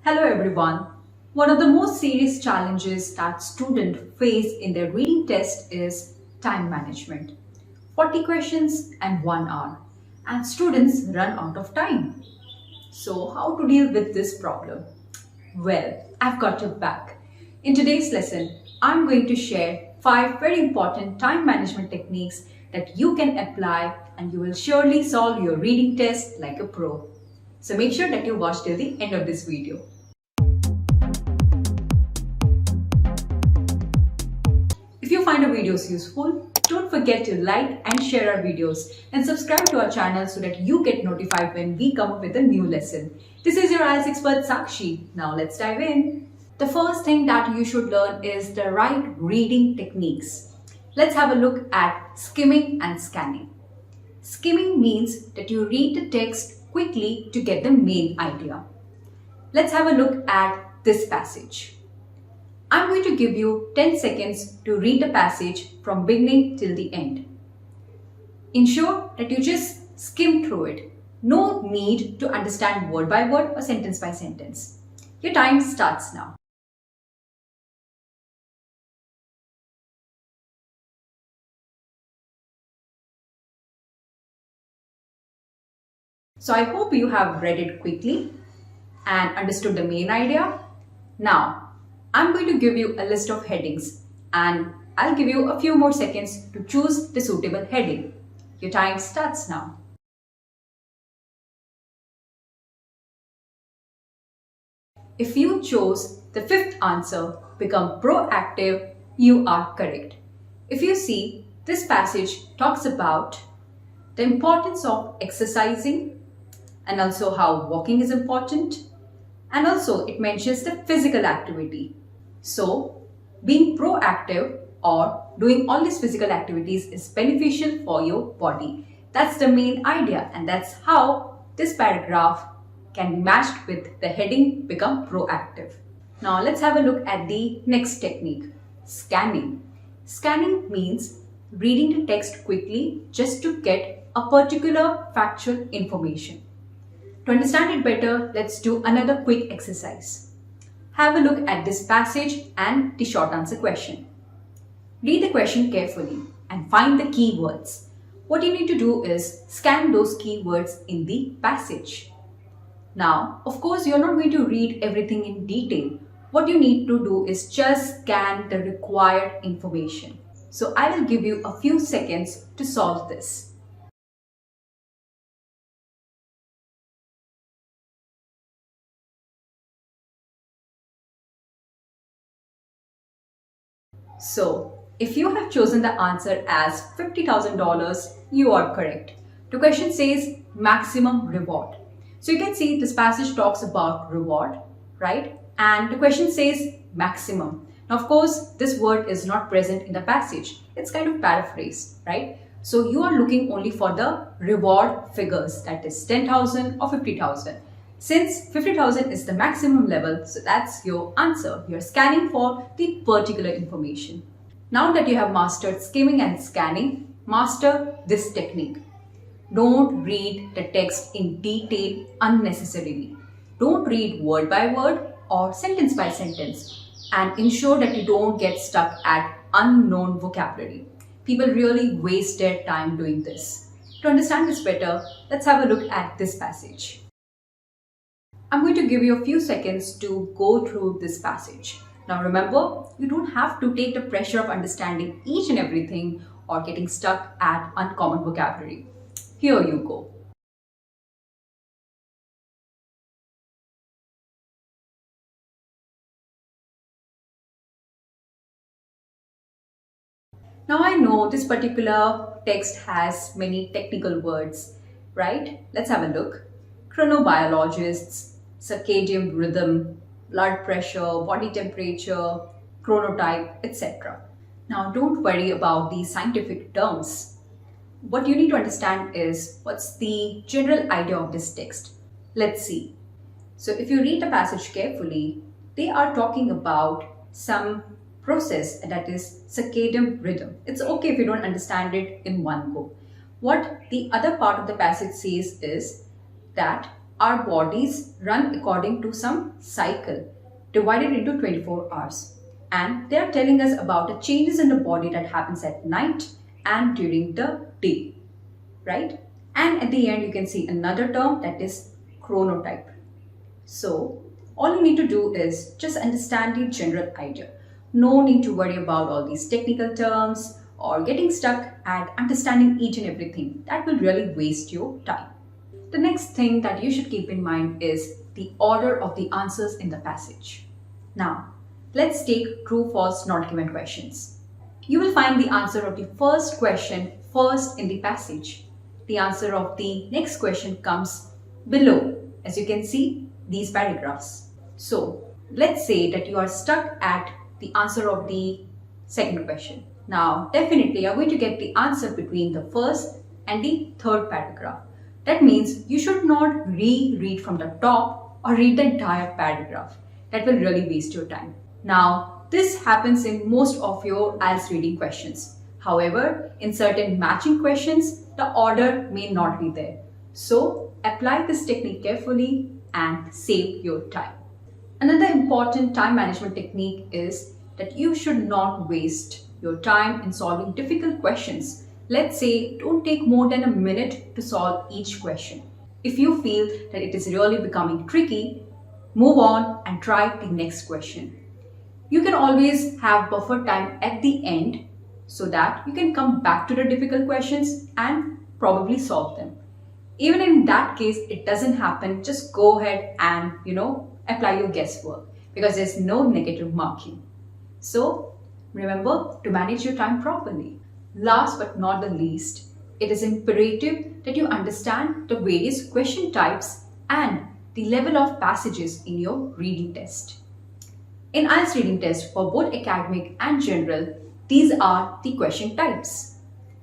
Hello everyone. One of the most serious challenges that students face in their reading test is time management. 40 questions and 1 hour, and students run out of time. So how to deal with this problem? Well, I've got your back. In today's lesson, I'm going to share 5 very important time management techniques that you can apply and you will surely solve your reading test like a pro. So make sure that you watch till the end of this video. If you find our videos useful, don't forget to like and share our videos and subscribe to our channel so that you get notified when we come up with a new lesson. This is your IELTS expert Sakshi. Now let's dive in. The first thing that you should learn is the right reading techniques. Let's have a look at skimming and scanning. Skimming means that you read the text quickly to get the main idea. Let's have a look at this passage. I'm going to give you 10 seconds to read the passage from beginning till the end. Ensure that you just skim through it. No need to understand word by word or sentence by sentence. Your time starts now. So I hope you have read it quickly and understood the main idea. Now, I'm going to give you a list of headings and I'll give you a few more seconds to choose the suitable heading. Your time starts now. If you chose the fifth answer, become proactive, you are correct. If you see, this passage talks about the importance of exercising and also how walking is important, and also it mentions the physical activity. So being proactive or doing all these physical activities is beneficial for your body. That's the main idea, and that's how this paragraph can be matched with the heading become proactive. Now let's have a look at the next technique, scanning. Scanning means reading the text quickly just to get a particular factual information. To understand it better, let's do another quick exercise. Have a look at this passage and the short answer question. Read the question carefully and find the keywords. What you need to do is scan those keywords in the passage. Now, of course, you're not going to read everything in detail. What you need to do is just scan the required information. So I will give you a few seconds to solve this. So, if you have chosen the answer as $50,000, you are correct. The question says maximum reward. So you can see this passage talks about reward, right? And the question says maximum. Now, of course, this word is not present in the passage. It's kind of paraphrased, right? So you are looking only for the reward figures, that is 10,000 or 50,000. Since 50,000 is the maximum level, so that's your answer. You're scanning for the particular information. Now that you have mastered skimming and scanning, master this technique. Don't read the text in detail unnecessarily. Don't read word by word or sentence by sentence, and ensure that you don't get stuck at unknown vocabulary. People really waste their time doing this. To understand this better, let's have a look at this passage. I'm going to give you a few seconds to go through this passage. Now remember, you don't have to take the pressure of understanding each and everything or getting stuck at uncommon vocabulary. Here you go. Now I know this particular text has many technical words, right? Let's have a look. Chronobiologists, circadian rhythm, blood pressure, body temperature, chronotype, etc. Now don't worry about these scientific terms. What you need to understand is what's the general idea of this text. Let's see. So if you read the passage carefully, they are talking about some process that is circadian rhythm. It's okay if you don't understand it in one go. What the other part of the passage says is that our bodies run according to some cycle divided into 24 hours. And they are telling us about the changes in the body that happens at night and during the day, right? And at the end, you can see another term, that is chronotype. So all you need to do is just understand the general idea. No need to worry about all these technical terms or getting stuck at understanding each and everything. That will really waste your time. The next thing that you should keep in mind is the order of the answers in the passage. Now, let's take true, false, not given questions. You will find the answer of the first question first in the passage. The answer of the next question comes below, as you can see these paragraphs. So, let's say that you are stuck at the answer of the second question. Now, definitely you are going to get the answer between the first and the third paragraph. That means you should not reread from the top or read the entire paragraph. That will really waste your time. Now, this happens in most of your IELTS reading questions. However, in certain matching questions, the order may not be there. So, apply this technique carefully and save your time. Another important time management technique is that you should not waste your time in solving difficult questions. Let's say don't take more than a minute to solve each question. If you feel that it is really becoming tricky, move on and try the next question. You can always have buffer time at the end so that you can come back to the difficult questions and probably solve them. Even in that case, it doesn't happen, just go ahead and apply your guesswork because there's no negative marking. So remember to manage your time properly. Last but not the least, it is imperative that you understand the various question types and the level of passages in your reading test. In IELTS reading test for both academic and general, these are the question types.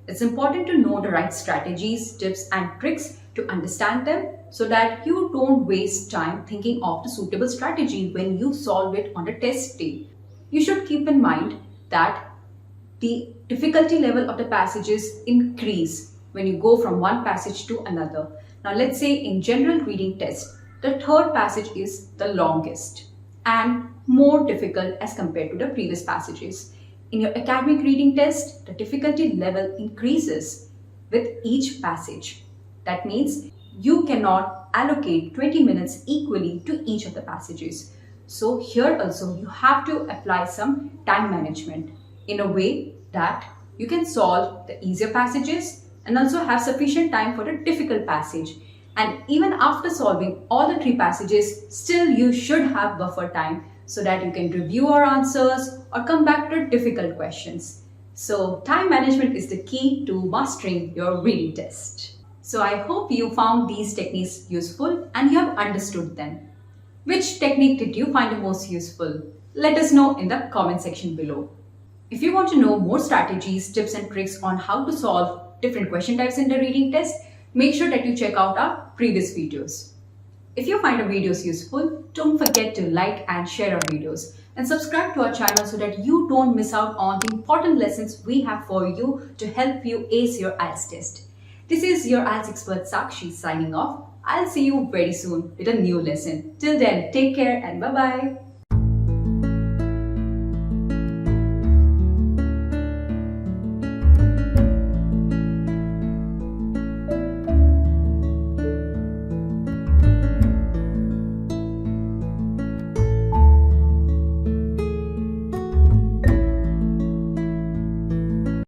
It's important to know the right strategies, tips and tricks to understand them so that you don't waste time thinking of the suitable strategy when you solve it on the test day. You should keep in mind that the difficulty level of the passages increase when you go from one passage to another. Now let's say in general reading test, the third passage is the longest and more difficult as compared to the previous passages. In your academic reading test, the difficulty level increases with each passage. That means you cannot allocate 20 minutes equally to each of the passages. So here also you have to apply some time management in a way that you can solve the easier passages and also have sufficient time for the difficult passage. And even after solving all the three passages, still you should have buffer time so that you can review our answers or come back to difficult questions. So time management is the key to mastering your reading test. So I hope you found these techniques useful and you have understood them. Which technique did you find the most useful? Let us know in the comment section below. If you want to know more strategies, tips and tricks on how to solve different question types in the reading test, make sure that you check out our previous videos. If you find our videos useful, don't forget to like and share our videos and subscribe to our channel so that you don't miss out on the important lessons we have for you to help you ace your IELTS test. This is your IELTS expert Sakshi signing off. I'll see you very soon with a new lesson. Till then, take care and bye-bye.